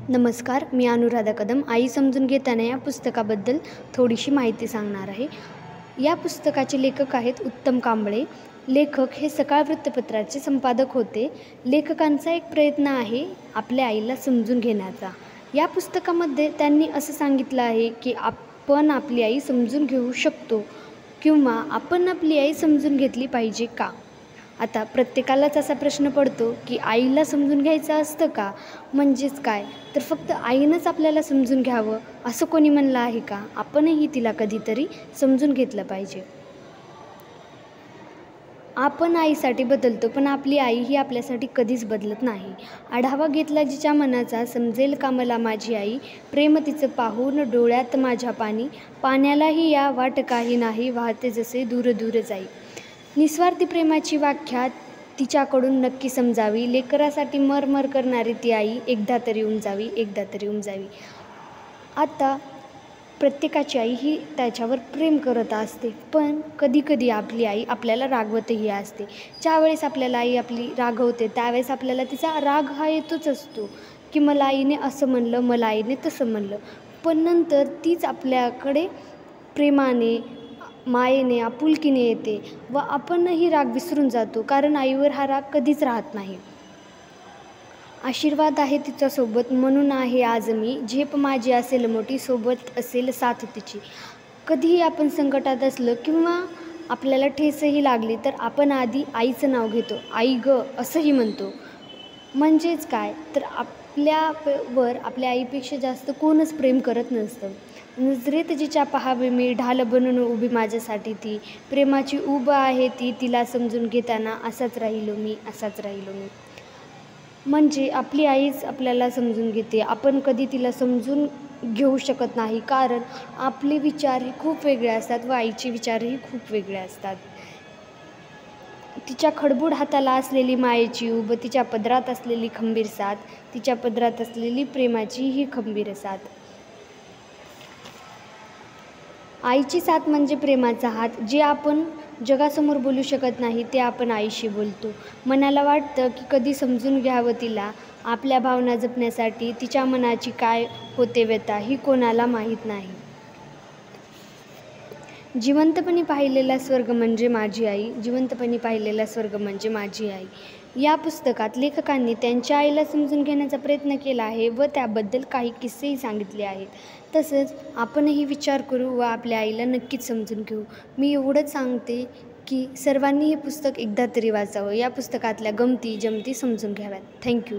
नमस्कार, मी अनुराधा कदम. आई समजून घेताना या पुस्तकाबद्दल थोडीशी माहिती सांगणार आहे. या पुस्तकाचे लेखक आहेत उत्तम कांबळे. लेखक हे सकाळ वृत्तपत्राचे संपादक होते. लेखकांचा एक प्रयत्न आहे आपल्या आईला समजून घेण्याचा. या पुस्तकामध्ये त्यांनी असं सांगितलं आहे की आपण आपली आई समजून घेऊ शकतो किंवा आपण आपली आई समजून घेतली पाहिजे का? आता प्रत्येकालाच असा प्रश्न पडतो की आईला समजून घ्यायचं असतं का? म्हणजेच काय? तर फक्त आईनंच आपल्याला समजून घ्यावं असं कोणी म्हणलं आहे का? आपणही तिला कधीतरी समजून घेतलं पाहिजे. आपण आईसाठी बदलतो, पण आपली आई ही आपल्यासाठी कधीच बदलत नाही. आढावा घेतला जिच्या मनाचा, समजेल का मला माझी आई, प्रेम तिचं पाहून डोळ्यात माझ्या पाणी, पाण्यालाही या वाट काही नाही, वाहते जसे दूर दूर जाई. निस्वार्थी प्रेमाची व्याख्या तिच्याकडून नक्की समजावी. लेकरासाठी मरमर करणारी ती आई एकदा तरी येऊन जावी, एकदा तरी येऊन जावी. आता प्रत्येकाची आई ही त्याच्यावर प्रेम करत असते, पण कधीकधी आपली आई आपल्याला रागवतही असते. ज्यावेळेस आपल्याला आई आपली रागवते त्यावेळेस आपल्याला तिचा राग हा येतोच असतो की मला आईने असं म्हणलं, मला आईने तसं म्हणलं. पण नंतर तीच आपल्याकडे प्रेमाने, मायेने, आपुलकीने येते व आपणही राग विसरून जातो, कारण आईवर हा राग कधीच राहत नाही. आशीर्वाद आहे तिच्यासोबत म्हणून आहे आज मी, झेप माझी असेल मोठी, सोबत असेल साथ तिची. कधीही आपण संकटात असलं किंवा आपल्याला ठेचही लागली तर आपण आधी आईचं नाव घेतो. आई गं असंही म्हणतो. म्हणजेच काय, तर आपल्यावर आपल्या आईपेक्षा जास्त कोणच प्रेम करत नसतं. नजरेत जिच्या पाहावे मी, ढाल बनून उभी माझ्यासाठी ती, प्रेमाची उब आहे ती, तिला समजून घेताना असाच राहिलो मी, असाच राहिलो मी. म्हणजे आपली आईच आपल्याला समजून घेते. आपण कधी तिला समजून घेऊ शकत नाही, कारण आपले विचारही खूप वेगळे असतात व आईचे विचारही खूप वेगळे असतात. तिच्या खडबूड हाताला असलेली मायेची उब, तिच्या पदरात असलेली खंबीर साथ, तिच्या पदरात असलेली प्रेमाची ही खंबीर साथ. आईची साथ म्हणजे प्रेमाचा हात. जे आपण जगासमोर बोलू शकत नाही ते आपण आईशी बोलतो. मनाला वाटतं की कधी समजून घ्यावं तिला. आपल्या भावना जपण्यासाठी तिच्या मनाची काय होते व्यथा ही कोणाला माहीत नाही. जिवंतपणी पाहिलेला स्वर्ग म्हणजे माझी आई, जिवंतपणी पाहिलेला स्वर्ग म्हणजे माझी आई. या पुस्तकात लेखकांनी त्यांच्या आईला समजून घेण्याचा प्रयत्न केला आहे व त्याबद्दल काही किस्सेही सांगितले आहेत. तसंच आपणही विचार करू व आपल्या आईला नक्कीच समजून घेऊ. मी एवढंच सांगते की सर्वांनी हे पुस्तक एकदा तरी वाचावं. या पुस्तकातल्या गमती जमती समजून घ्याव्यात. थँक्यू.